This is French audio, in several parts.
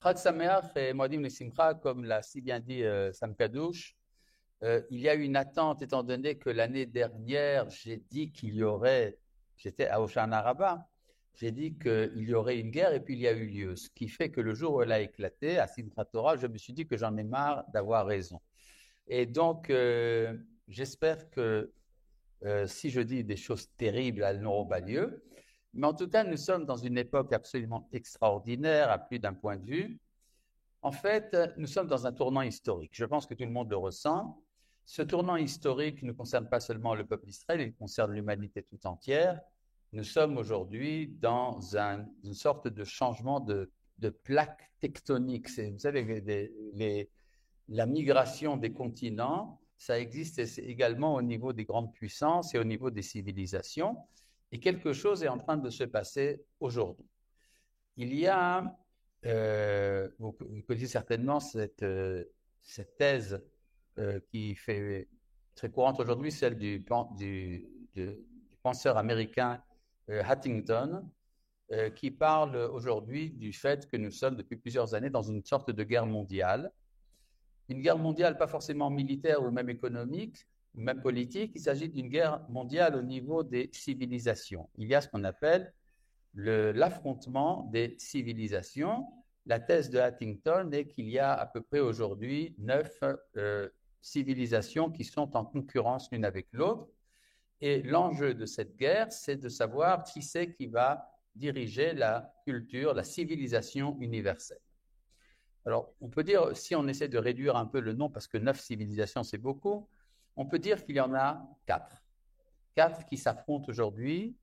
Chag Sameach et Moadim Simcha, comme l'a si bien dit Sam Kadouche, il y a une attente étant donné que l'année dernière, j'ai dit qu'il y aurait, j'étais à Hoshana Rabbah, j'ai dit qu'il y aurait une guerre et puis il y a eu lieu. Ce qui fait que le jour où elle a éclaté, à Simchat Torah, je me suis dit que j'en ai marre d'avoir raison. Et donc, j'espère que si je dis des choses terribles, elles n'auront pas lieu. Mais en tout cas, nous sommes dans une époque absolument extraordinaire à plus d'un point de vue. En fait, nous sommes dans un tournant historique. Je pense que tout le monde le ressent. Ce tournant historique ne concerne pas seulement le peuple d'Israël, il concerne l'humanité tout entière. Nous sommes aujourd'hui dans une sorte de changement de plaque tectonique. Vous savez, la migration des continents, ça existe également au niveau des grandes puissances et au niveau des civilisations. Et quelque chose est en train de se passer aujourd'hui. Il y a, vous connaissez certainement cette thèse qui fait très courante aujourd'hui, celle du penseur américain Huntington, qui parle aujourd'hui du fait que nous sommes depuis plusieurs années dans une sorte de guerre mondiale. Une guerre mondiale pas forcément militaire ou même économique, ou même politique, il s'agit d'une guerre mondiale au niveau des civilisations. Il y a ce qu'on appelle l'affrontement des civilisations. La thèse de Huntington est qu'il y a à peu près aujourd'hui 9 civilisations qui sont en concurrence l'une avec l'autre. Et l'enjeu de cette guerre, c'est de savoir qui c'est qui va diriger la culture, la civilisation universelle. Alors, on peut dire, si on essaie de réduire un peu le nom, parce que 9 civilisations, c'est beaucoup, on peut dire qu'il y en a 4. 4 qui s'affrontent aujourd'hui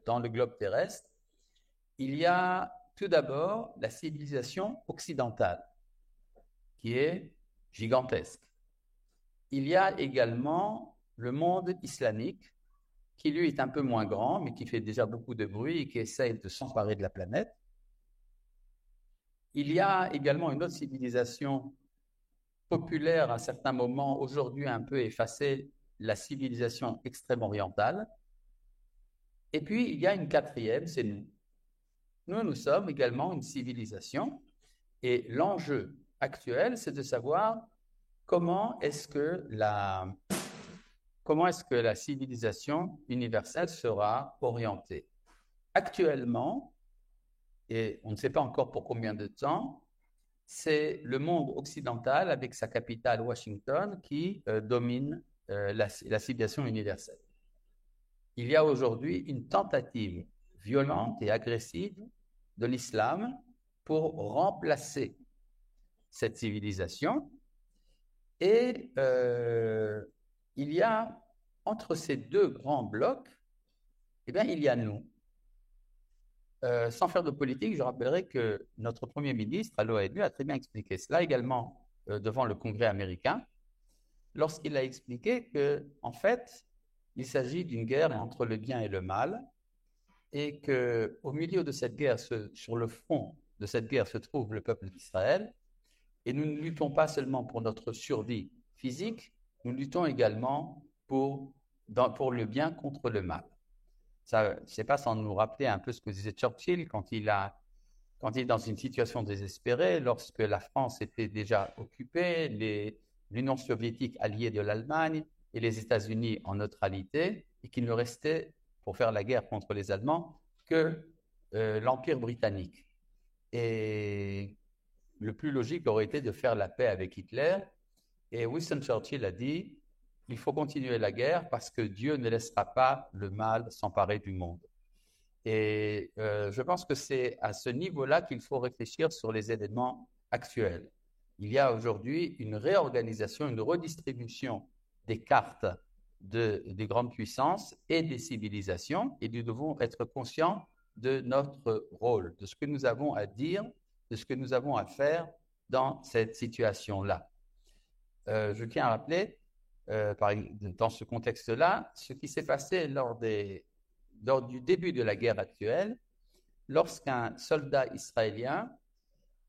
dans le globe terrestre. Il y a tout d'abord la civilisation occidentale, qui est gigantesque. Il y a également le monde islamique, qui lui est un peu moins grand, mais qui fait déjà beaucoup de bruit et qui essaye de s'emparer de la planète. Il y a également une autre civilisation populaire à certains moments, aujourd'hui un peu effacée, la civilisation extrême-orientale. Et puis, il y a une quatrième, c'est nous. Nous sommes également une civilisation. Et l'enjeu actuel, c'est de savoir comment est-ce que la civilisation universelle sera orientée. Actuellement, et on ne sait pas encore pour combien de temps, c'est le monde occidental avec sa capitale Washington qui domine la civilisation universelle. Il y a aujourd'hui une tentative violente et agressive de l'islam pour remplacer cette civilisation. Et il y a entre ces deux grands blocs, eh bien, il y a nous. Sans faire de politique, je rappellerai que notre Premier ministre à l'ONU a très bien expliqué cela également devant le Congrès américain, lorsqu'il a expliqué que, en fait, il s'agit d'une guerre entre le bien et le mal, et que au milieu de cette guerre, sur le front de cette guerre, se trouve le peuple d'Israël, et nous ne luttons pas seulement pour notre survie physique, nous luttons également pour le bien contre le mal. Ça, je ne sais pas sans nous rappeler un peu ce que disait Churchill quand il est dans une situation désespérée, lorsque la France était déjà occupée, l'Union soviétique alliée de l'Allemagne et les États-Unis en neutralité, et qu'il ne restait pour faire la guerre contre les Allemands que l'Empire britannique. Et le plus logique aurait été de faire la paix avec Hitler. Et Winston Churchill a dit, il faut continuer la guerre parce que Dieu ne laissera pas le mal s'emparer du monde. Et je pense que c'est à ce niveau-là qu'il faut réfléchir sur les événements actuels. Il y a aujourd'hui une réorganisation, une redistribution des cartes des grandes puissances et des civilisations, et nous devons être conscients de notre rôle, de ce que nous avons à dire, de ce que nous avons à faire dans cette situation-là. Je tiens à rappeler, dans ce contexte-là, ce qui s'est passé lors du début de la guerre actuelle, lorsqu'un soldat israélien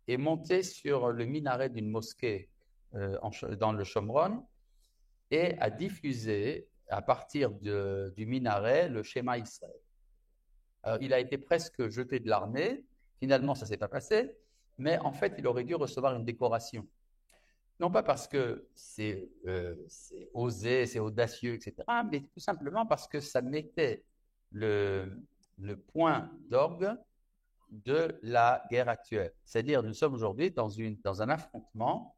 est monté sur le minaret d'une mosquée dans le Shomron et a diffusé à partir du minaret le schéma Israël. Il a été presque jeté de l'armée. Finalement, ça ne s'est pas passé. mais en fait, il aurait dû recevoir une décoration. Non pas parce que c'est osé, c'est audacieux, etc., mais tout simplement parce que ça mettait le point d'orgue de la guerre actuelle. C'est-à-dire, nous sommes aujourd'hui dans un affrontement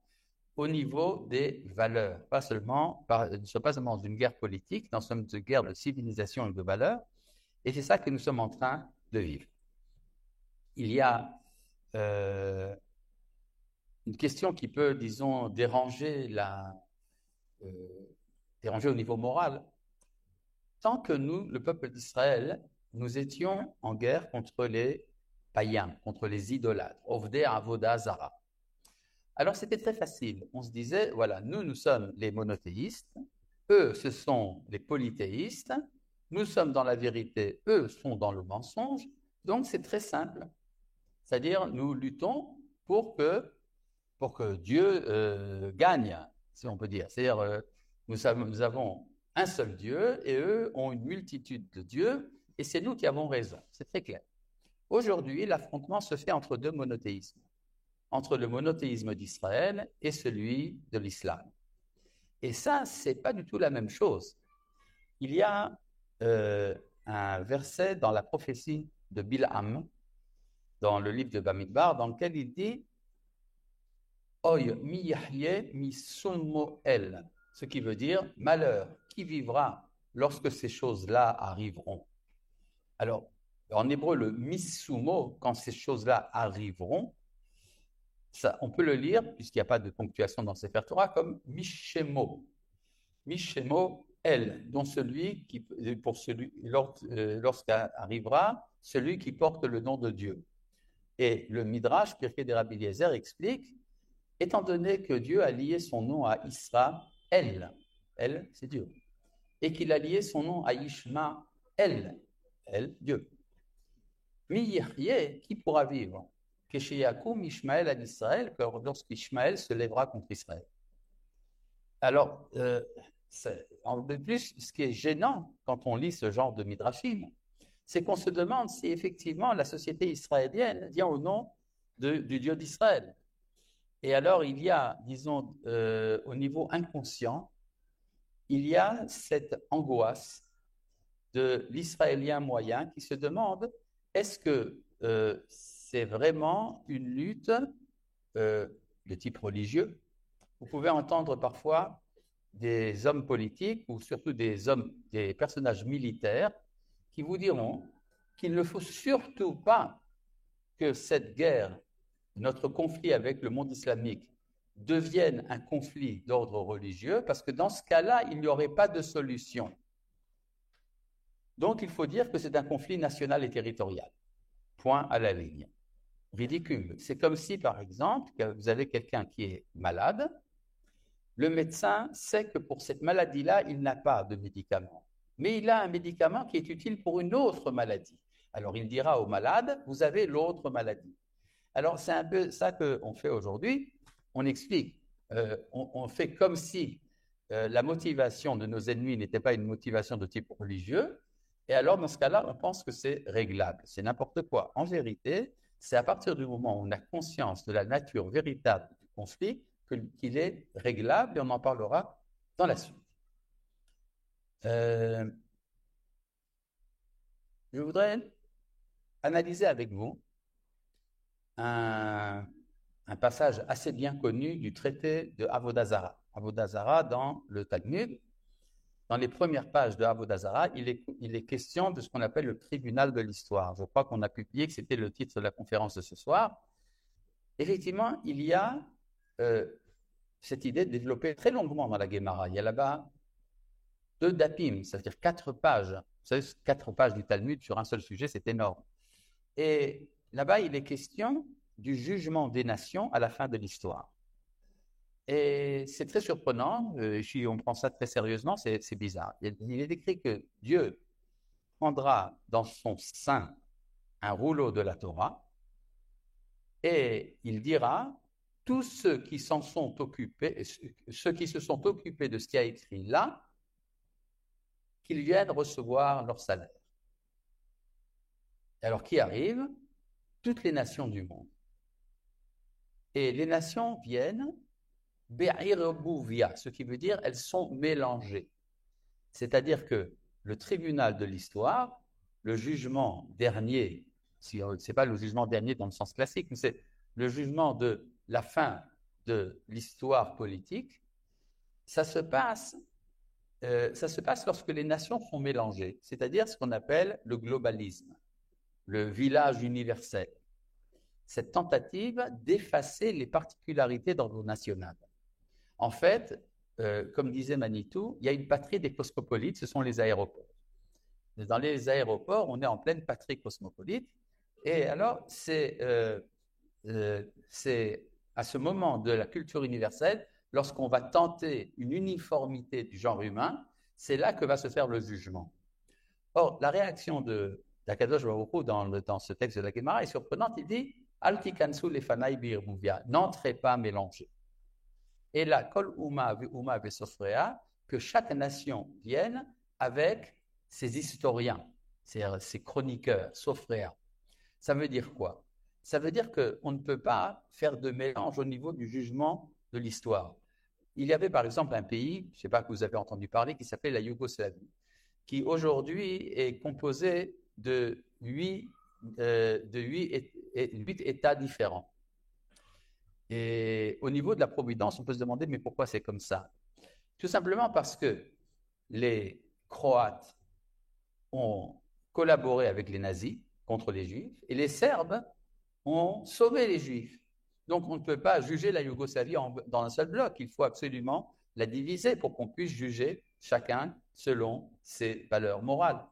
au niveau des valeurs. Nous ne sommes pas seulement dans une guerre politique, nous sommes dans une guerre de civilisation et de valeurs, et c'est ça que nous sommes en train de vivre. Il y a une question qui peut, disons, euh, déranger au niveau moral. Tant que nous, le peuple d'Israël, nous étions en guerre contre les païens, contre les idolâtres, Ovdei Avoda Zara. Alors c'était très facile. On se disait, voilà, nous sommes les monothéistes, eux, ce sont les polythéistes, nous sommes dans la vérité, eux sont dans le mensonge, donc c'est très simple. C'est-à-dire, nous luttons pour que Dieu gagne, si on peut dire. C'est-à-dire, nous avons un seul Dieu et eux ont une multitude de dieux et c'est nous qui avons raison. C'est très clair. Aujourd'hui, l'affrontement se fait entre deux monothéismes, entre le monothéisme d'Israël et celui de l'islam. Et ça, c'est pas du tout la même chose. Il y a un verset dans la prophétie de Bilham, dans le livre de Bamidbar, dans lequel il dit Oy mi yahye mi sunmo el, ce qui veut dire malheur, qui vivra lorsque ces choses-là arriveront. Alors, en hébreu, le missumo, quand ces choses-là arriveront, ça, on peut le lire, puisqu'il n'y a pas de ponctuation dans Sefer Torah, comme mishemo. Mishemo el, dont celui qui, lorsqu'arrivera, celui qui porte le nom de Dieu. Et le Midrash, Pirkei de Rabbi Eliezer, explique étant donné que Dieu a lié son nom à Israël, elle, c'est Dieu, et qu'il a lié son nom à Ishmaël, elle, Dieu. Mi-Yahye, qui pourra vivre Kesheyakum Ishmaël à Israël, lorsqu'Ishmaël se lèvera contre Israël. Alors, en plus, ce qui est gênant quand on lit ce genre de midrashim, c'est qu'on se demande si effectivement la société israélienne vient au nom du Dieu d'Israël. Et alors, il y a, disons, au niveau inconscient, il y a cette angoisse de l'Israélien moyen qui se demande est-ce que c'est vraiment une lutte de type religieux? Vous pouvez entendre parfois des hommes politiques ou surtout des personnages militaires qui vous diront qu'il ne faut surtout pas que cette guerre, notre conflit avec le monde islamique, devienne un conflit d'ordre religieux, parce que dans ce cas-là, il n'y aurait pas de solution. Donc, il faut dire que c'est un conflit national et territorial. Point à la ligne. Ridicule. C'est comme si, par exemple, vous avez quelqu'un qui est malade, le médecin sait que pour cette maladie-là, il n'a pas de médicament. Mais il a un médicament qui est utile pour une autre maladie. Alors, il dira au malade, vous avez l'autre maladie. Alors, c'est un peu ça qu'on fait aujourd'hui. On explique, on fait comme si la motivation de nos ennemis n'était pas une motivation de type religieux. Et alors, dans ce cas-là, on pense que c'est réglable. C'est n'importe quoi. En vérité, c'est à partir du moment où on a conscience de la nature véritable du conflit qu'il est réglable et on en parlera dans la suite. Je voudrais analyser avec vous un passage assez bien connu du traité de Avodah Zara. Avodah Zara, dans le Talmud, dans les premières pages de Avodah Zara, il est question de ce qu'on appelle le tribunal de l'histoire. Je crois qu'on a publié que c'était le titre de la conférence de ce soir. Effectivement, il y a cette idée développée très longuement dans la Guémara. Il y a là-bas 2 dapim, c'est-à-dire 4 pages. Vous savez, 4 pages du Talmud sur un seul sujet, c'est énorme. Et là-bas, il est question du jugement des nations à la fin de l'histoire. Et c'est très surprenant, si on prend ça très sérieusement, c'est bizarre. Il est écrit que Dieu prendra dans son sein un rouleau de la Torah et il dira tous ceux qui s'en sont occupés, ceux qui se sont occupés de ce qui a écrit là, qu'ils viennent recevoir leur salaire. Alors qui arrive? Toutes les nations du monde. Et les nations viennent be'irbouvia, ce qui veut dire elles sont mélangées. C'est-à-dire que le tribunal de l'histoire, le jugement dernier, ce n'est pas le jugement dernier dans le sens classique, mais c'est le jugement de la fin de l'histoire politique, ça se passe lorsque les nations sont mélangées, c'est-à-dire ce qu'on appelle le globalisme, le village universel, cette tentative d'effacer les particularités d'ordre national. En fait, comme disait Manitou, il y a une patrie des cosmopolites, ce sont les aéroports. Dans les aéroports, on est en pleine patrie cosmopolite, et alors c'est à ce moment de la culture universelle, lorsqu'on va tenter une uniformité du genre humain, c'est là que va se faire le jugement. Or, la réaction d'Akadosh Baruch Hu dans ce texte de la Gemara est surprenante. Il dit Al tikansu lefanai bi'irmuvia, n'entrez pas mélangés. Et là, kol uma vesofrea, que chaque nation vienne avec ses historiens, ses chroniqueurs, sofrea. Ça veut dire quoi? Ça veut dire qu'on ne peut pas faire de mélange au niveau du jugement de l'histoire. Il y avait par exemple un pays, je ne sais pas que vous avez entendu parler, qui s'appelait la Yougoslavie, qui aujourd'hui est composé de 8 États différents. Et au niveau de la providence, on peut se demander, mais pourquoi c'est comme ça? Tout simplement parce que les Croates ont collaboré avec les nazis contre les Juifs et les Serbes ont sauvé les Juifs. Donc on ne peut pas juger la Yougoslavie dans un seul bloc, il faut absolument la diviser pour qu'on puisse juger chacun selon ses valeurs morales.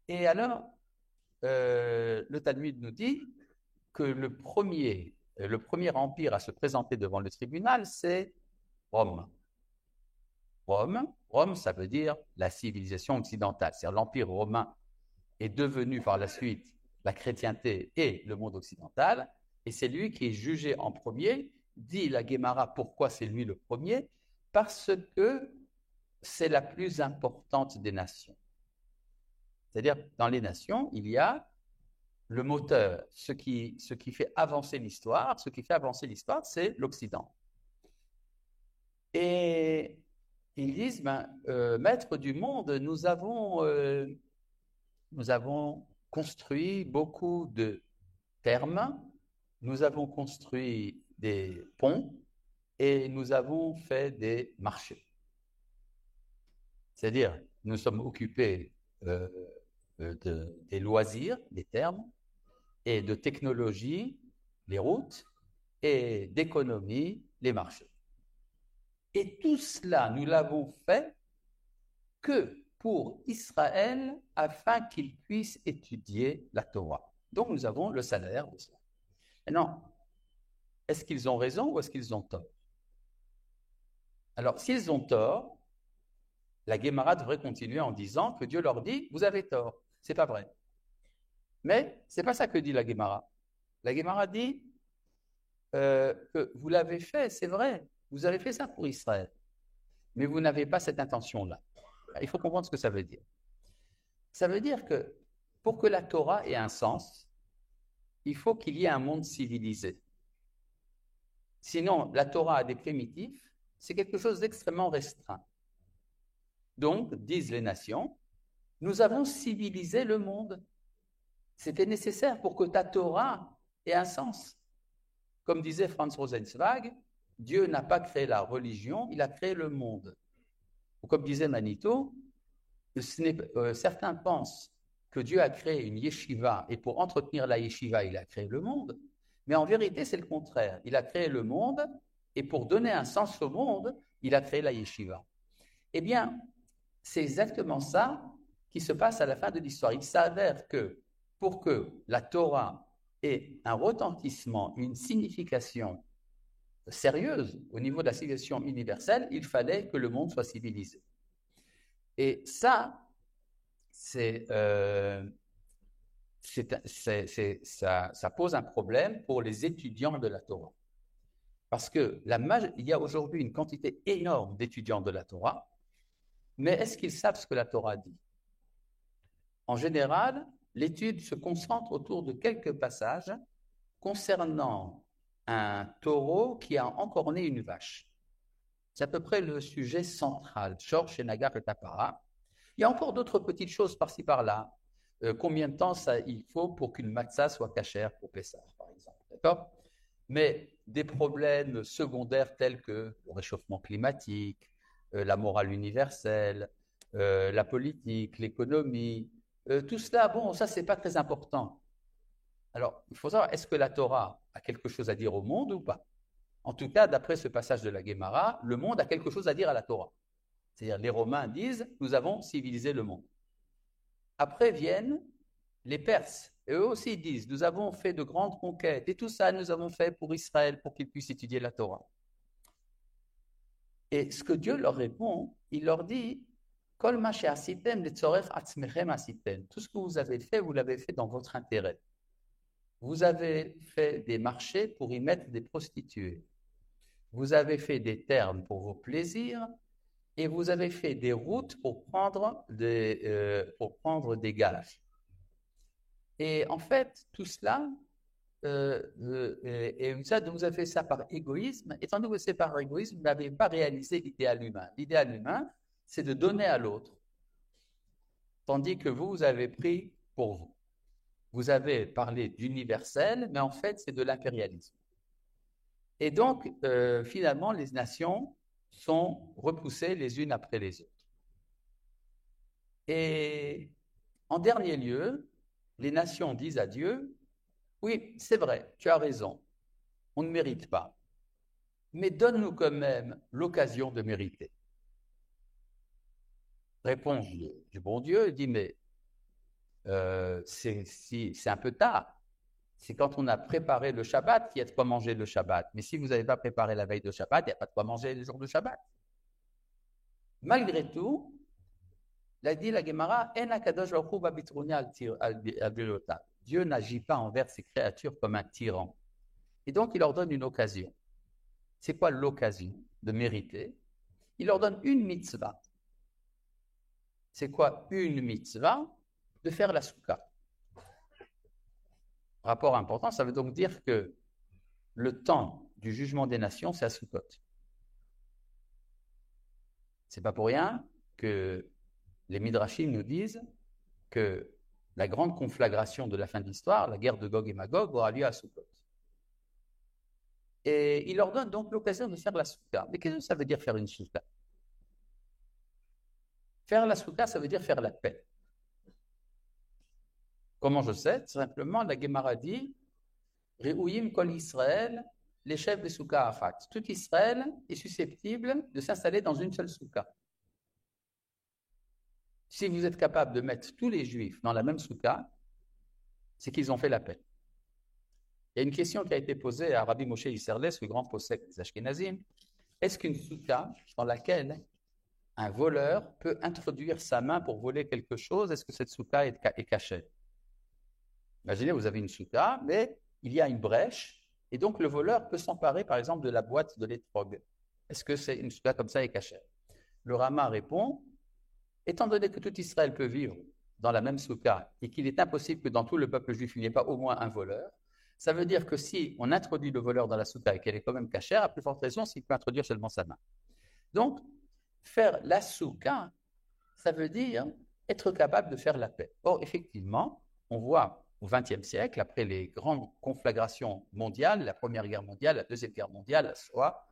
Et alors, le Talmud nous dit que le premier empire à se présenter devant le tribunal, c'est Rome. Rome, ça veut dire la civilisation occidentale, c'est-à-dire l'empire romain est devenu par la suite la chrétienté et le monde occidental, et c'est lui qui est jugé en premier. Dit la Guémara, pourquoi c'est lui le premier? Parce que c'est la plus importante des nations. C'est-à-dire, dans les nations, il y a le moteur, ce qui fait avancer l'histoire. Ce qui fait avancer l'histoire, c'est l'Occident. Et ils disent, maître du monde, nous avons construit beaucoup de thermes, nous avons construit des ponts et nous avons fait des marchés. C'est-à-dire, nous sommes occupés des loisirs, des thermes, et de technologie, les routes, et d'économie, les marchés. Et tout cela, nous l'avons fait que pour Israël, afin qu'il puisse étudier la Torah. Donc, nous avons le salaire de cela. Maintenant, est-ce qu'ils ont raison ou est-ce qu'ils ont tort? Alors, s'ils ont tort, la Guémara devrait continuer en disant que Dieu leur dit, vous avez tort. C'est pas vrai. Mais c'est pas ça que dit la Guémara. La Guémara dit que vous l'avez fait, c'est vrai. Vous avez fait ça pour Israël. Mais vous n'avez pas cette intention-là. Il faut comprendre ce que ça veut dire. Ça veut dire que pour que la Torah ait un sens, il faut qu'il y ait un monde civilisé. Sinon, la Torah a des primitifs, c'est quelque chose d'extrêmement restreint. Donc, disent les nations, nous avons civilisé le monde. C'était nécessaire pour que ta Torah ait un sens. Comme disait Franz Rosenzweig, Dieu n'a pas créé la religion, il a créé le monde. Ou comme disait Manitou, certains pensent que Dieu a créé une yeshiva et pour entretenir la yeshiva, il a créé le monde. Mais en vérité, c'est le contraire. Il a créé le monde et pour donner un sens au monde, il a créé la yeshiva. Eh bien, c'est exactement ça qui se passe à la fin de l'histoire. Il s'avère que pour que la Torah ait un retentissement, une signification sérieuse au niveau de la civilisation universelle, il fallait que le monde soit civilisé. Et ça, ça pose un problème pour les étudiants de la Torah. Parce que il y a aujourd'hui une quantité énorme d'étudiants de la Torah, mais est-ce qu'ils savent ce que la Torah dit? En général, l'étude se concentre autour de quelques passages concernant un taureau qui a encorné une vache. C'est à peu près le sujet central. Shor, Shenagar et Tapara. Il y a encore d'autres petites choses par-ci par-là. Combien de temps il faut pour qu'une matzah soit cachère pour Pessah, par exemple. D'accord? Mais des problèmes secondaires tels que le réchauffement climatique, la morale universelle, la politique, l'économie, tout cela, bon, ça, c'est pas très important. Alors, il faut savoir, est-ce que la Torah a quelque chose à dire au monde ou pas? En tout cas, d'après ce passage de la Guémara, le monde a quelque chose à dire à la Torah. C'est-à-dire, les Romains disent, nous avons civilisé le monde. Après viennent les Perses. Et eux aussi disent, nous avons fait de grandes conquêtes. Et tout ça, nous avons fait pour Israël, pour qu'ils puissent étudier la Torah. Et ce que Dieu leur répond, il leur dit, tout ce que vous avez fait, vous l'avez fait dans votre intérêt. Vous avez fait des marchés pour y mettre des prostituées. Vous avez fait des termes pour vos plaisirs et vous avez fait des routes pour prendre des gages. Et en fait, tout cela, et vous avez fait ça par égoïsme. Étant donné que c'est par égoïsme, vous n'avez pas réalisé l'idéal humain. L'idéal humain, c'est de donner à l'autre, tandis que vous avez pris pour vous. Vous avez parlé d'universel, mais en fait, c'est de l'impérialisme. Et donc, finalement, les nations sont repoussées les unes après les autres. Et en dernier lieu, les nations disent à Dieu, oui, c'est vrai, tu as raison, on ne mérite pas, mais donne-nous quand même l'occasion de mériter. Réponse du bon Dieu, il dit, mais c'est un peu tard. C'est quand on a préparé le Shabbat qu'il y a de quoi manger le Shabbat. Mais si vous n'avez pas préparé la veille de Shabbat, il n'y a pas de quoi manger le jour de Shabbat. Malgré tout, l'a dit la Gemara, Dieu n'agit pas envers ses créatures comme un tyran. Et donc, il leur donne une occasion. C'est quoi l'occasion de mériter? Il leur donne une mitzvah. C'est quoi une mitzvah? De faire la soukha. Rapport important, ça veut donc dire que le temps du jugement des nations, c'est à Sukkot. C'est pas pour rien que les Midrashim nous disent que la grande conflagration de la fin de l'histoire, la guerre de Gog et Magog, aura lieu à Sukkot. Et il leur donne donc l'occasion de faire la soukha. Mais qu'est-ce que ça veut dire faire une soukha? Faire la soukha, ça veut dire faire la paix. Comment je sais? Simplement, la Gemara dit Re'uyim kol Israël, les chefs de soukha afat. Tout Israël est susceptible de s'installer dans une seule soukha. Si vous êtes capable de mettre tous les juifs dans la même soukha, c'est qu'ils ont fait la paix. Il y a une question qui a été posée à Rabbi Moshe Isserles, le grand possèque des Ashkenazim. Est-ce qu'une soukha dans laquelle un voleur peut introduire sa main pour voler quelque chose, est-ce que cette soukha est cachée? Imaginez, vous avez une soukha, mais il y a une brèche, et donc le voleur peut s'emparer, par exemple, de la boîte de l'étrog. Est-ce que c'est une soukha comme ça est cachée? Le Rama répond, étant donné que tout Israël peut vivre dans la même soukha, et qu'il est impossible que dans tout le peuple juif, il n'y ait pas au moins un voleur, ça veut dire que si on introduit le voleur dans la soukha et qu'elle est quand même cachée, à plus forte raison s'il peut introduire seulement sa main. Donc, faire la soukha, ça veut dire être capable de faire la paix. Or, effectivement, on voit au XXe siècle, après les grandes conflagrations mondiales, la Première Guerre mondiale, la Deuxième Guerre mondiale, la Shoah,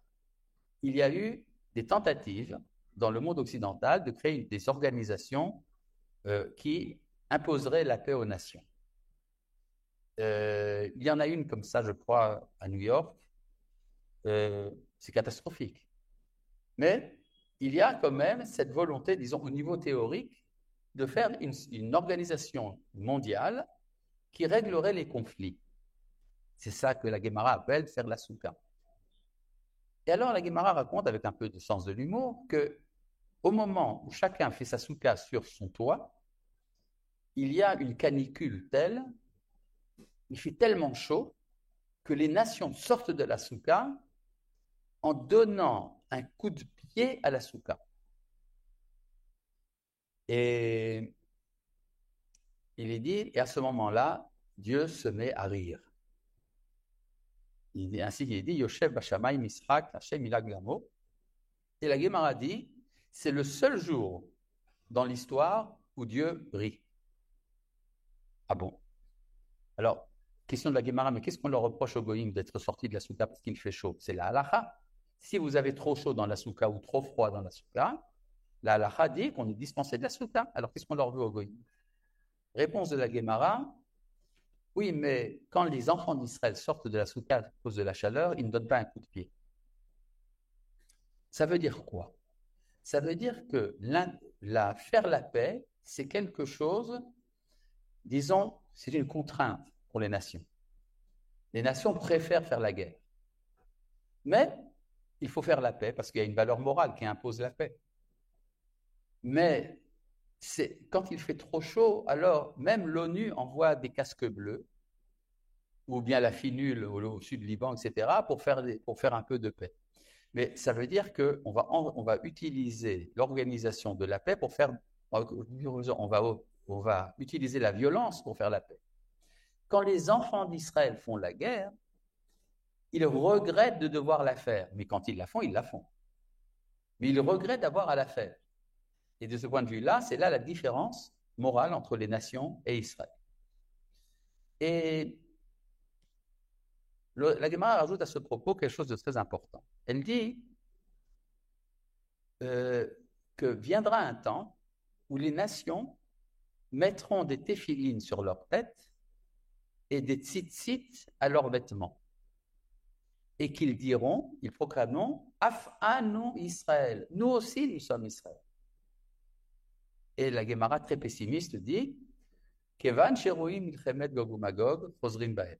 il y a eu des tentatives dans le monde occidental de créer des organisations qui imposeraient la paix aux nations. Il y en a une comme ça, je crois, à New York. C'est catastrophique. Mais il y a quand même cette volonté, disons, au niveau théorique, de faire une organisation mondiale qui réglerait les conflits. C'est ça que la Guémara appelle faire la soukha. Et alors la Guémara raconte, avec un peu de sens de l'humour, que au moment où chacun fait sa soukha sur son toit, il y a une canicule telle, il fait tellement chaud, que les nations sortent de la soukha en donnant un coup de pied à la soukha. Et il est dit, et à ce moment-là, Dieu se met à rire. ainsi qu'il dit, Yoshev Bashamay Misrak, Hashem Ilag Lamo. Et la Gemara dit, c'est le seul jour dans l'histoire où Dieu rit. Ah bon? Alors, question de la Gemara, mais qu'est-ce qu'on leur reproche aux Goïm d'être sortis de la souka parce qu'il fait chaud? C'est la halacha. Si vous avez trop chaud dans la souka ou trop froid dans la souka, la halacha dit qu'on est dispensé de la souka. Alors, qu'est-ce qu'on leur veut aux Goïm? Réponse de la Gemara, oui, mais quand les enfants d'Israël sortent de la souka à cause de la chaleur, ils ne donnent pas un coup de pied. Ça veut dire quoi? Ça veut dire que faire la paix, c'est quelque chose, disons, c'est une contrainte pour les nations. Les nations préfèrent faire la guerre. Mais il faut faire la paix parce qu'il y a une valeur morale qui impose la paix. Mais quand il fait trop chaud, alors même l'ONU envoie des casques bleus ou bien la FINUL au sud du Liban, etc., pour faire un peu de paix. Mais ça veut dire qu'on va utiliser l'organisation de la paix pour faire, on va utiliser la violence pour faire la paix. Quand les enfants d'Israël font la guerre, ils regrettent de devoir la faire, mais quand ils la font, ils la font. Mais ils regrettent d'avoir à la faire. Et de ce point de vue-là, c'est là la différence morale entre les nations et Israël. Et la Gemara rajoute à ce propos quelque chose de très important. Elle dit que viendra un temps où les nations mettront des téphilines sur leur tête et des tzitzit à leurs vêtements. Et qu'ils diront, ils proclameront, Af'anu Israël, nous aussi nous sommes Israël. Et la Gemara très pessimiste dit, Kevan sheroim milchemet Gog uMagog chozrim ba'em.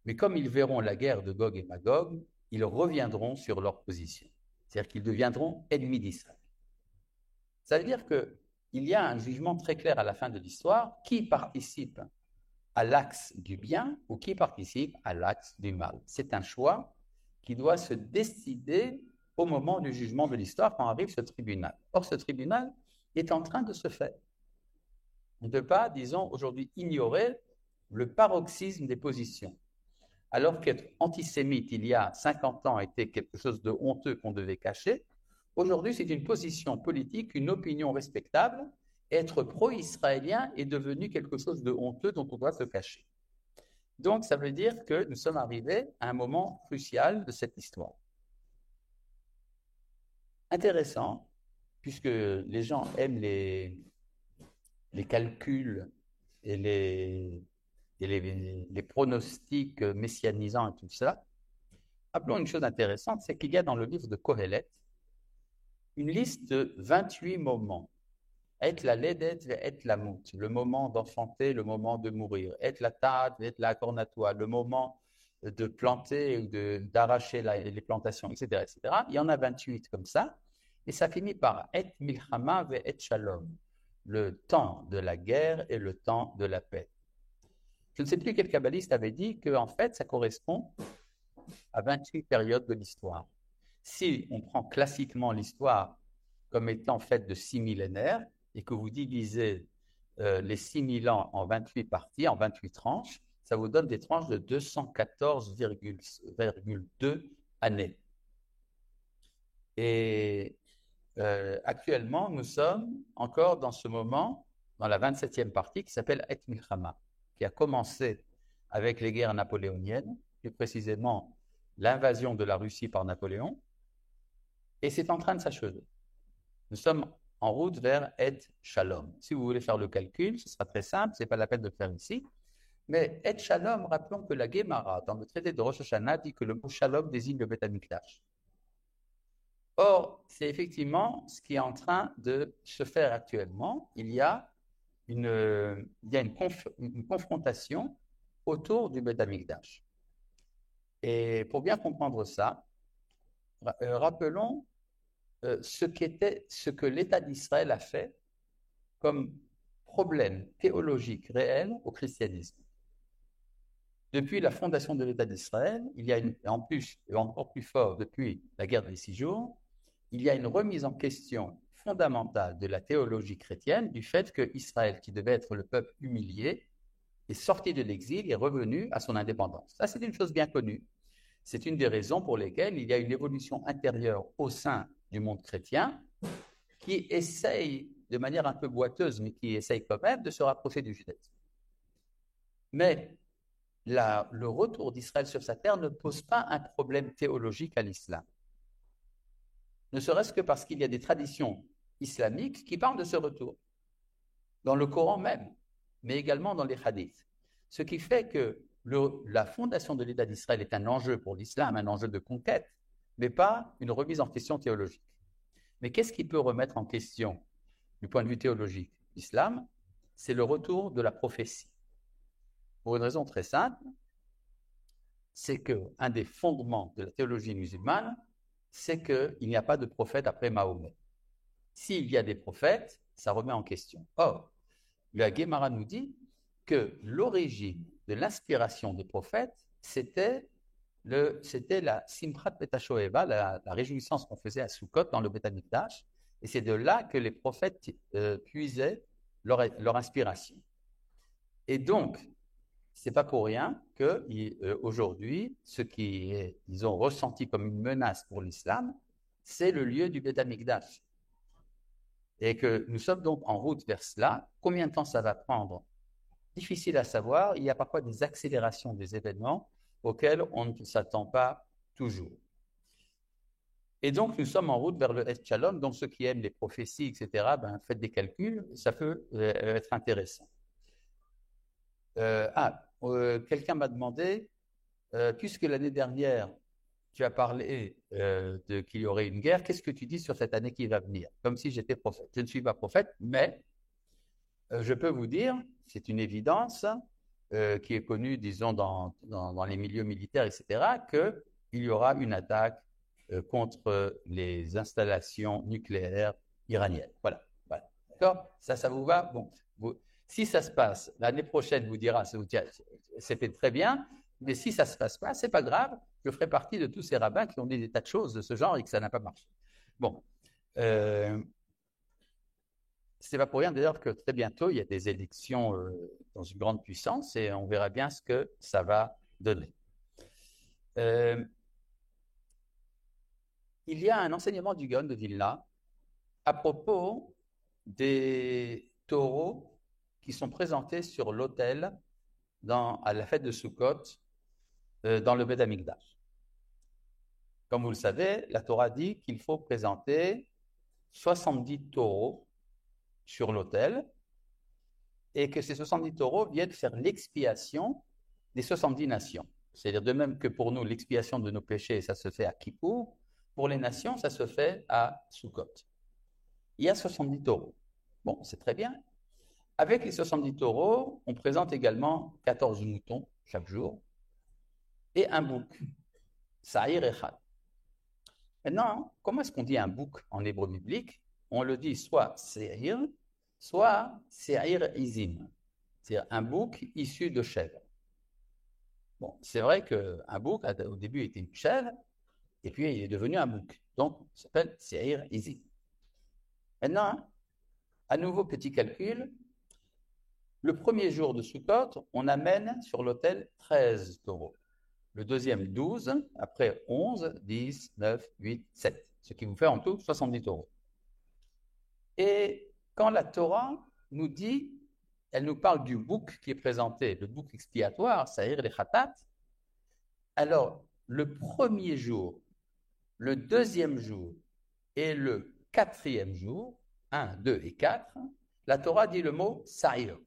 Mais comme ils verront la guerre de Gog et Magog, ils reviendront sur leur position. C'est-à-dire qu'ils deviendront ennemis d'Israël. Ça veut dire qu'il y a un jugement très clair à la fin de l'histoire, qui participe à l'axe du bien ou qui participe à l'axe du mal. C'est un choix qui doit se décider au moment du jugement de l'histoire quand arrive ce tribunal. Or, ce tribunal est en train de se faire. On ne peut pas, disons, aujourd'hui ignorer le paroxysme des positions. Alors qu'être antisémite il y a 50 ans était quelque chose de honteux qu'on devait cacher, aujourd'hui c'est une position politique, une opinion respectable. Être pro-israélien est devenu quelque chose de honteux dont on doit se cacher. Donc ça veut dire que nous sommes arrivés à un moment crucial de cette histoire. Intéressant, puisque les gens aiment les calculs et les pronostics messianisants et tout cela. Appelons une chose intéressante, c'est qu'il y a dans le livre de Kohelet une liste de 28 moments. Et la ledet et la mout, le moment d'enfanter, le moment de mourir. Et la tad, et la cornatoire, le moment de planter ou d'arracher les plantations, etc., etc. Il y en a 28 comme ça. Et ça finit par et milchama et shalom, le temps de la guerre et le temps de la paix. Je ne sais plus quel kabbaliste avait dit qu'en fait, ça correspond à 28 périodes de l'histoire. Si on prend classiquement l'histoire comme étant faite de 6 millénaires et que vous divisez les 6000 ans en 28 parties, en 28 tranches, ça vous donne des tranches de 214,2 années. Et actuellement, nous sommes encore dans ce moment, dans la 27e partie qui s'appelle Et Milchama, qui a commencé avec les guerres napoléoniennes, plus précisément l'invasion de la Russie par Napoléon, et c'est en train de s'achever. Nous sommes en route vers Et Shalom. Si vous voulez faire le calcul, ce sera très simple, ce n'est pas la peine de le faire ici, mais Et Shalom, rappelons que la Gemara, dans le traité de Rosh Hashanah, dit que le mot Shalom désigne le Beth Amikdash. Or, c'est effectivement ce qui est en train de se faire actuellement. Il y a une confrontation autour du Beth Amikdash. Et pour bien comprendre ça, rappelons ce que l'État d'Israël a fait comme problème théologique réel au christianisme. Depuis la fondation de l'État d'Israël, il y a en plus, et encore plus fort depuis la guerre des 6 jours, il y a une remise en question fondamentale de la théologie chrétienne du fait que Israël, qui devait être le peuple humilié, est sorti de l'exil et est revenu à son indépendance. Ça, c'est une chose bien connue. C'est une des raisons pour lesquelles il y a une évolution intérieure au sein du monde chrétien qui essaye, de manière un peu boiteuse, mais qui essaye quand même de se rapprocher du judaïsme. Mais le retour d'Israël sur sa terre ne pose pas un problème théologique à l'islam. Ne serait-ce que parce qu'il y a des traditions islamiques qui parlent de ce retour, dans le Coran même, mais également dans les hadiths. Ce qui fait que la fondation de l'État d'Israël est un enjeu pour l'islam, un enjeu de conquête, mais pas une remise en question théologique. Mais qu'est-ce qui peut remettre en question, du point de vue théologique, l'islam? C'est le retour de la prophétie. Pour une raison très simple, c'est qu'un des fondements de la théologie musulmane, c'est qu'il n'y a pas de prophète après Mahomet. S'il y a des prophètes, ça remet en question. Or, la Guémara nous dit que l'origine de l'inspiration des prophètes, c'était la Simchat Bet HaShoeva, la réjouissance qu'on faisait à Sukkot dans le Beth Amikdash, et c'est de là que les prophètes puisaient leur inspiration. Et donc, c'est pas pour rien qu'aujourd'hui, ce qu'ils ont ressenti comme une menace pour l'islam, c'est le lieu du Beth Amikdash. Et que nous sommes donc en route vers cela. Combien de temps ça va prendre? Difficile à savoir. Il y a parfois des accélérations des événements auxquels on ne s'attend pas toujours. Et donc, nous sommes en route vers le Eth Shalom. Donc, ceux qui aiment les prophéties, etc., faites des calculs, ça peut être intéressant. Quelqu'un m'a demandé, puisque l'année dernière, tu as parlé qu'il y aurait une guerre, qu'est-ce que tu dis sur cette année qui va venir? Comme si j'étais prophète. Je ne suis pas prophète, mais je peux vous dire, c'est une évidence qui est connue, disons, dans les milieux militaires, etc., qu'il y aura une attaque contre les installations nucléaires iraniennes. Voilà. D'accord? Ça vous va? Bon. Si ça se passe, l'année prochaine vous dira, c'était très bien, mais si ça ne se passe pas, ce n'est pas grave, je ferai partie de tous ces rabbins qui ont dit des tas de choses de ce genre et que ça n'a pas marché. Bon. C'est pas pour rien d'ailleurs que très bientôt, il y a des élections dans une grande puissance et on verra bien ce que ça va donner. Il y a un enseignement du Gaon de Vilna à propos des taureaux qui sont présentés sur l'autel à la fête de Sukkot dans le Beth Amikdash. Comme vous le savez, la Torah dit qu'il faut présenter 70 taureaux sur l'autel et que ces 70 taureaux viennent faire l'expiation des 70 nations. C'est-à-dire de même que pour nous, l'expiation de nos péchés, ça se fait à Kippour, pour les nations, ça se fait à Sukkot. Il y a 70 taureaux. Bon, c'est très bien. Avec les 70 taureaux, on présente également 14 moutons chaque jour et un bouc, Sa'ir Echad. Maintenant, comment est-ce qu'on dit un bouc en hébreu biblique? On le dit soit Se'ir, soit Se'ir Izim, c'est-à-dire un bouc issu de chèvre. Bon, c'est vrai qu'un bouc, au début, était une chèvre, et puis il est devenu un bouc. Donc, il s'appelle Se'ir Izim. Maintenant, à nouveau, petit calcul. Le premier jour de Sukkot, on amène sur l'autel 13 taureaux. Le deuxième, 12, après 11, 10, 9, 8, 7. Ce qui vous fait en tout 70 taureaux. Et quand la Torah nous dit, elle nous parle du bouc qui est présenté, le bouc expiatoire, c'est-à-dire les khatat, alors le premier jour, le deuxième jour et le quatrième jour, 1, 2 et 4, la Torah dit le mot sa'ir.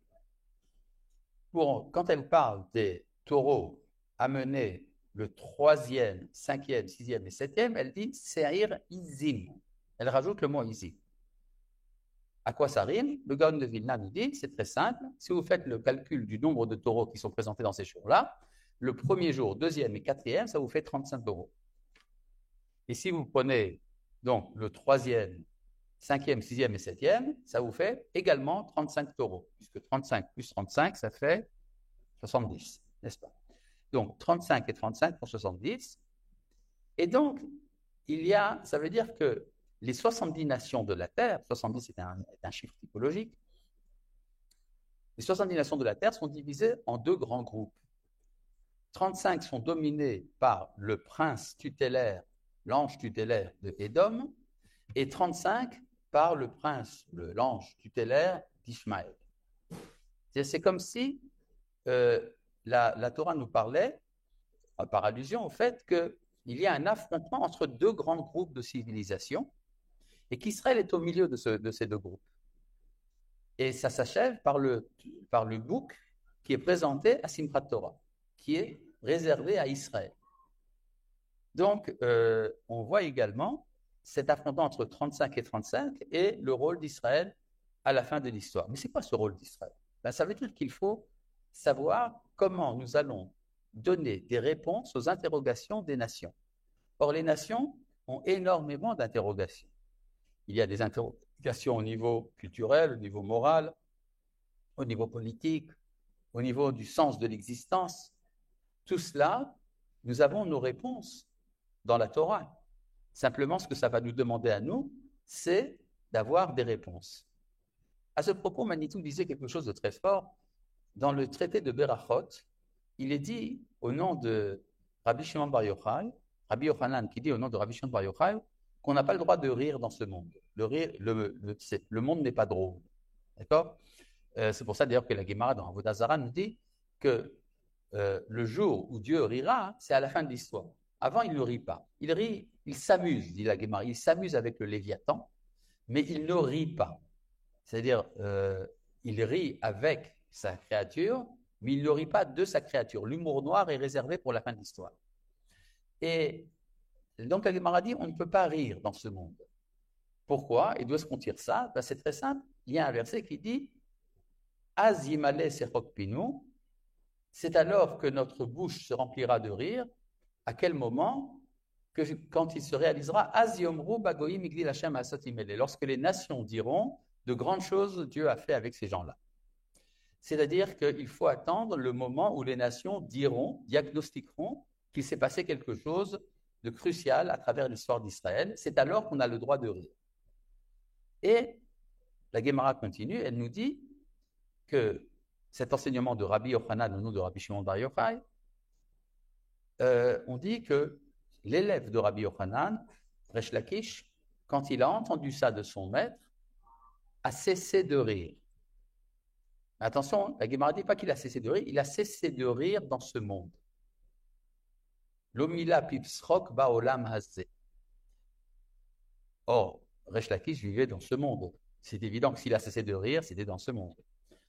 Quand elle parle des taureaux amenés le 3e, 5e, 6e et 7e, elle dit Se'ir Izim. Elle rajoute le mot Izim. À quoi ça rime? Le Gaon de Vilna nous dit, c'est très simple, si vous faites le calcul du nombre de taureaux qui sont présentés dans ces jours-là, le premier jour, deuxième et quatrième, ça vous fait 35 taureaux. Et si vous prenez donc le 3e, 5e, 6e et 7e, ça vous fait également 35 taureaux, puisque 35 plus 35, ça fait 70, n'est-ce pas? Donc 35 et 35 pour 70. Et donc, ça veut dire que les 70 nations de la Terre, 70 est un chiffre typologique, les 70 nations de la Terre sont divisées en deux grands groupes. 35 sont dominés par le prince tutélaire, l'ange tutélaire de Édom, et 35 par le prince, l'ange tutélaire d'Ishmaël. C'est comme si la Torah nous parlait, par allusion au fait qu'il y a un affrontement entre deux grands groupes de civilisations et qu'Israël est au milieu de ces deux groupes. Et ça s'achève par le bouc qui est présenté à Simchat Torah, qui est réservé à Israël. Donc, on voit également cet affrontement entre 35 et 35 et le rôle d'Israël à la fin de l'histoire. Mais c'est quoi ce rôle d'Israël? Ça veut dire qu'il faut savoir comment nous allons donner des réponses aux interrogations des nations. Or, les nations ont énormément d'interrogations. Il y a des interrogations au niveau culturel, au niveau moral, au niveau politique, au niveau du sens de l'existence. Tout cela, nous avons nos réponses dans la Torah. Simplement, ce que ça va nous demander à nous, c'est d'avoir des réponses. À ce propos, Manitou disait quelque chose de très fort. Dans le traité de Berachot, il est dit au nom de Rabbi Shimon Bar Yochai, Rabbi Yochanan qui dit au nom de Rabbi Shimon Bar Yochai, qu'on n'a pas le droit de rire dans ce monde. Le monde n'est pas drôle. D'accord? C'est pour ça d'ailleurs que la Gemara dans Avodah Zarah nous dit que le jour où Dieu rira, c'est à la fin de l'histoire. Avant, il ne rit pas. Il rit, il s'amuse, dit la Gemara. Il s'amuse avec le Léviathan, mais il ne rit pas. C'est-à-dire, il rit avec sa créature, mais il ne rit pas de sa créature. L'humour noir est réservé pour la fin de l'histoire. Et donc, la Gemara dit, on ne peut pas rire dans ce monde. Pourquoi? Et d'où est-ce qu'on tire ça? C'est très simple. Il y a un verset qui dit « Az yimale sechok pinu » c'est alors que notre bouche se remplira de rire. À quel moment? Quand il se réalisera Az yomru bagoyim igdil Hashem asot imele, lorsque les nations diront de grandes choses Dieu a fait avec ces gens-là. C'est-à-dire qu'il faut attendre le moment où les nations diront, diagnostiqueront qu'il s'est passé quelque chose de crucial à travers l'histoire d'Israël. C'est alors qu'on a le droit de rire. Et la Gemara continue, elle nous dit que cet enseignement de Rabbi Yochanan au nom de Rabbi Shimon Bar Yochai, on dit que l'élève de Rabbi Yochanan, Resh Lakish, quand il a entendu ça de son maître, a cessé de rire. Attention, la Gemara ne dit pas qu'il a cessé de rire, il a cessé de rire dans ce monde. L'omila pipsrok baolam hazé. Or, Resh Lakish vivait dans ce monde. C'est évident que s'il a cessé de rire, c'était dans ce monde.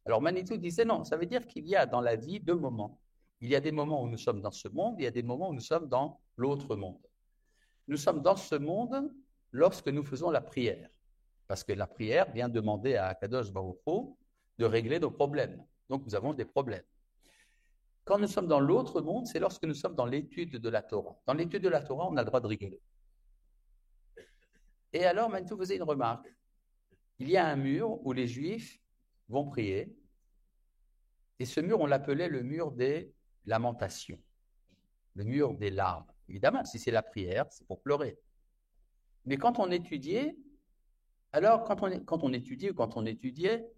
Alors Manitou disait non, ça veut dire qu'il y a dans la vie deux moments. Il y a des moments où nous sommes dans ce monde, il y a des moments où nous sommes dans l'autre monde. Nous sommes dans ce monde lorsque nous faisons la prière. Parce que la prière vient demander à Akadosh Baruch Hu de régler nos problèmes. Donc nous avons des problèmes. Quand nous sommes dans l'autre monde, c'est lorsque nous sommes dans l'étude de la Torah. Dans l'étude de la Torah, on a le droit de rigoler. Et alors Manitou faisait une remarque. Il y a un mur où les Juifs vont prier. Et ce mur, on l'appelait le mur des lamentations, le mur des larmes. Évidemment, si c'est la prière, c'est pour pleurer. Mais quand on étudiait, alors quand on étudiait,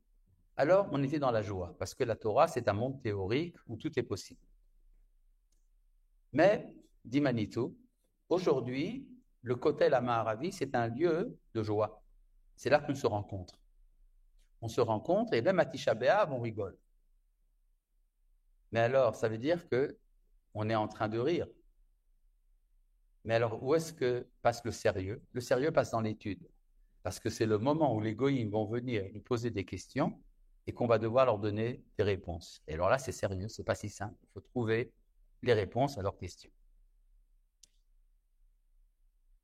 alors on était dans la joie, parce que la Torah, c'est un monde théorique où tout est possible. Mais, dit Manitou, aujourd'hui, le Kotel Amaharavi, c'est un lieu de joie. C'est là qu'on se rencontre. On se rencontre et même à Tisha B'Av, on rigole. Mais alors, ça veut dire qu'on est en train de rire. Mais alors, où est-ce que passe le sérieux? Le sérieux passe dans l'étude. Parce que c'est le moment où les goïms vont venir nous poser des questions et qu'on va devoir leur donner des réponses. Et alors là, c'est sérieux, c'est pas si simple. Il faut trouver les réponses à leurs questions.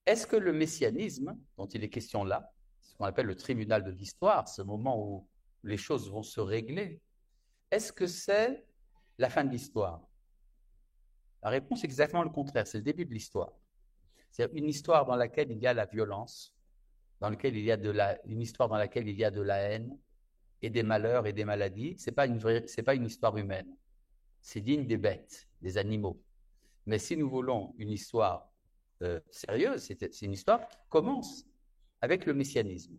Est-ce que le messianisme, dont il est question là, ce qu'on appelle le tribunal de l'histoire, ce moment où les choses vont se régler, est-ce que c'est la fin de l'histoire? La réponse est exactement le contraire, c'est le début de l'histoire. C'est une histoire dans laquelle il y a la violence, dans laquelle il y a une histoire dans laquelle il y a de la haine et des malheurs et des maladies. C'est pas une histoire humaine. C'est digne des bêtes, des animaux. Mais si nous voulons une histoire sérieuse, c'est une histoire qui commence avec le messianisme.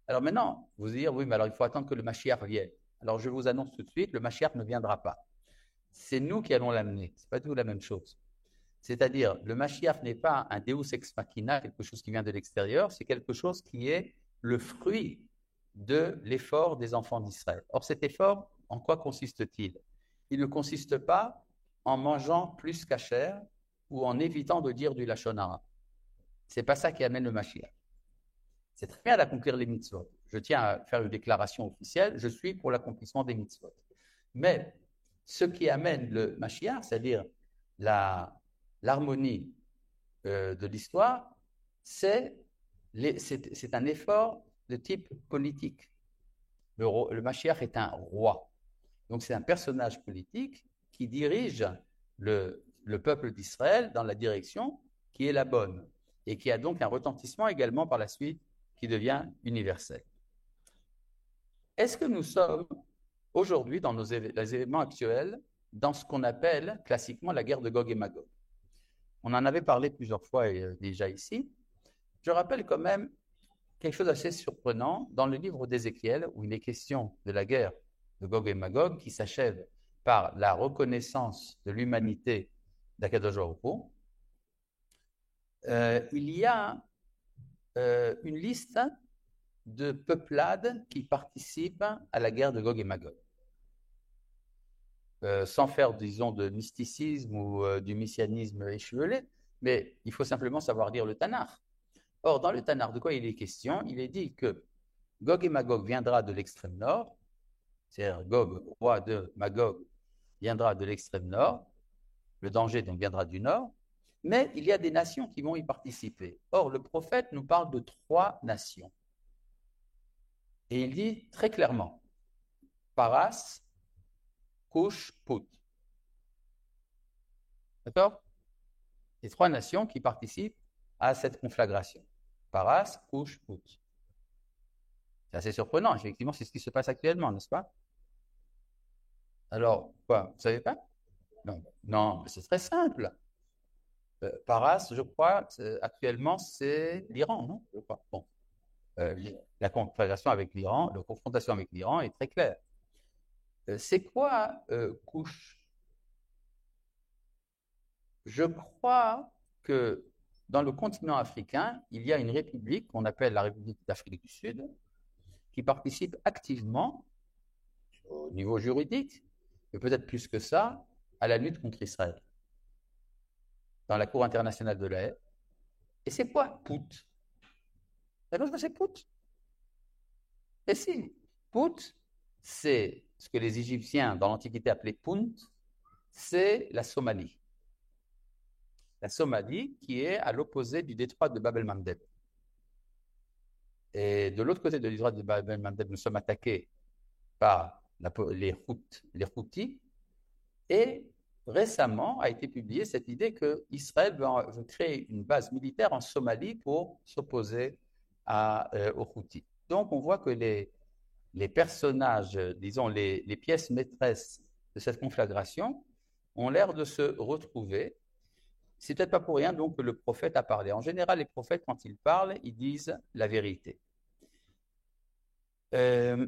Alors maintenant, vous allez dire, oui, mais alors il faut attendre que le Mashiach vienne. Alors je vous annonce tout de suite, le Mashiach ne viendra pas. c'est nous qui allons l'amener. Ce n'est pas du tout la même chose. C'est-à-dire, le Mashiach n'est pas un Deus ex machina, quelque chose qui vient de l'extérieur, c'est quelque chose qui est le fruit de l'effort des enfants d'Israël. Or, cet effort, en quoi consiste-t-il? Il ne consiste pas en mangeant plus kasher ou en évitant de dire du lachon hara. Ce n'est pas ça qui amène le Mashiach. C'est très bien d'accomplir les mitzvot. Je tiens à faire une déclaration officielle, je suis pour l'accomplissement des mitzvot. Mais ce qui amène le Mashiach, c'est-à-dire l'harmonie de l'histoire, c'est un effort de type politique. Le Mashiach est un roi. Donc c'est un personnage politique qui dirige le peuple d'Israël dans la direction qui est la bonne et qui a donc un retentissement également par la suite qui devient universel. Est-ce que nous sommes aujourd'hui dans les événements actuels dans ce qu'on appelle classiquement la guerre de Gog et Magog? On en avait parlé plusieurs fois déjà ici. Je rappelle quand même quelque chose d'assez surprenant dans le livre d'Ézéchiel où il est question de la guerre de Gog et Magog qui s'achève par la reconnaissance de l'humanité d'Akadosh Baruch Hu. Il y a une liste de peuplades qui participent à la guerre de Gog et Magog. Sans faire, disons, de mysticisme ou du messianisme échevelé, mais il faut simplement savoir lire le Tanakh. Or, dans le Tanakh, de quoi il est question? Il est dit que Gog et Magog viendra de l'extrême nord, c'est-à-dire Gog, roi de Magog, viendra de l'extrême nord, le danger donc viendra du nord, mais il y a des nations qui vont y participer. Or, le prophète nous parle de 3 nations. Et il dit très clairement, Paras, Cush, Put. D'accord? Les 3 nations qui participent à cette conflagration. Paras, Cush, Put. C'est assez surprenant, effectivement, c'est ce qui se passe actuellement, n'est-ce pas? Alors, quoi, vous ne savez pas? Non, non, c'est très simple. Paras, je crois, actuellement, c'est l'Iran, non? Je crois. Bon. La conflagration avec l'Iran, la confrontation avec l'Iran est très claire. C'est quoi Cush? Je crois que dans le continent africain, il y a une république qu'on appelle la République d'Afrique du Sud, qui participe activement, au niveau juridique, mais peut-être plus que ça, à la lutte contre Israël, dans la Cour internationale de la haie. Et c'est quoi Put? Vous savez ce que c'est Put? Et si, Put, c'est ce que les Égyptiens dans l'Antiquité appelaient Punt, c'est la Somalie. La Somalie qui est à l'opposé du détroit de Bab el-Mandeb. Et de l'autre côté de détroit de Bab el-Mandeb, nous sommes attaqués par les Houthis. Et récemment a été publiée cette idée qu'Israël veut créer une base militaire en Somalie pour s'opposer aux Houthis. Donc on voit que les personnages, disons les pièces maîtresses de cette conflagration ont l'air de se retrouver. C'est peut-être pas pour rien donc que le prophète a parlé. En général, les prophètes, quand ils parlent, ils disent la vérité. Il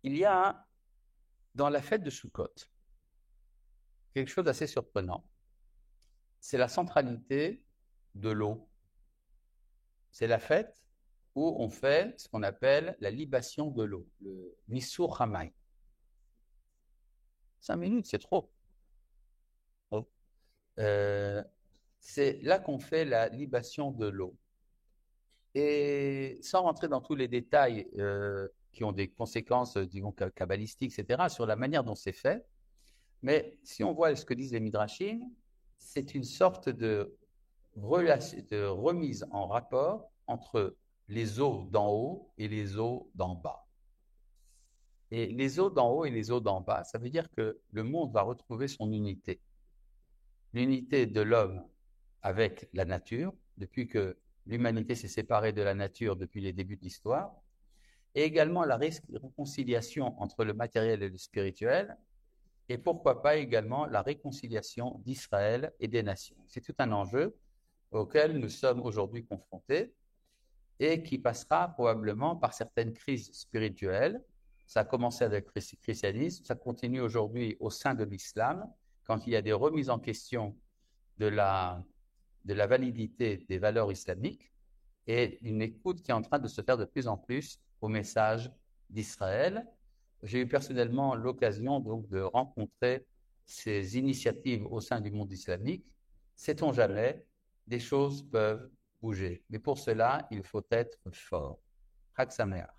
y a dans la fête de Sukkot quelque chose d'assez surprenant. C'est la centralité de l'eau. C'est la fête où on fait ce qu'on appelle la libation de l'eau, le Nisur Hamay. 5 minutes, c'est trop. Oh. C'est là qu'on fait la libation de l'eau. Et sans rentrer dans tous les détails qui ont des conséquences, disons, kabbalistiques, etc., sur la manière dont c'est fait, mais si on voit ce que disent les Midrashim, c'est une sorte de remise en rapport entre les eaux d'en haut et les eaux d'en bas. Et les eaux d'en haut et les eaux d'en bas, ça veut dire que le monde va retrouver son unité. L'unité de l'homme avec la nature, depuis que l'humanité s'est séparée de la nature depuis les débuts de l'histoire, et également la réconciliation entre le matériel et le spirituel, et pourquoi pas également la réconciliation d'Israël et des nations. C'est tout un enjeu auquel nous sommes aujourd'hui confrontés et qui passera probablement par certaines crises spirituelles Ça a commencé avec le christianisme, ça continue aujourd'hui au sein de l'islam, quand il y a des remises en question de la validité des valeurs islamiques et une écoute qui est en train de se faire de plus en plus au message d'Israël. J'ai eu personnellement l'occasion donc de rencontrer ces initiatives au sein du monde islamique. Sait-on jamais, des choses peuvent bouger. Mais pour cela, il faut être fort. Chag Sameach.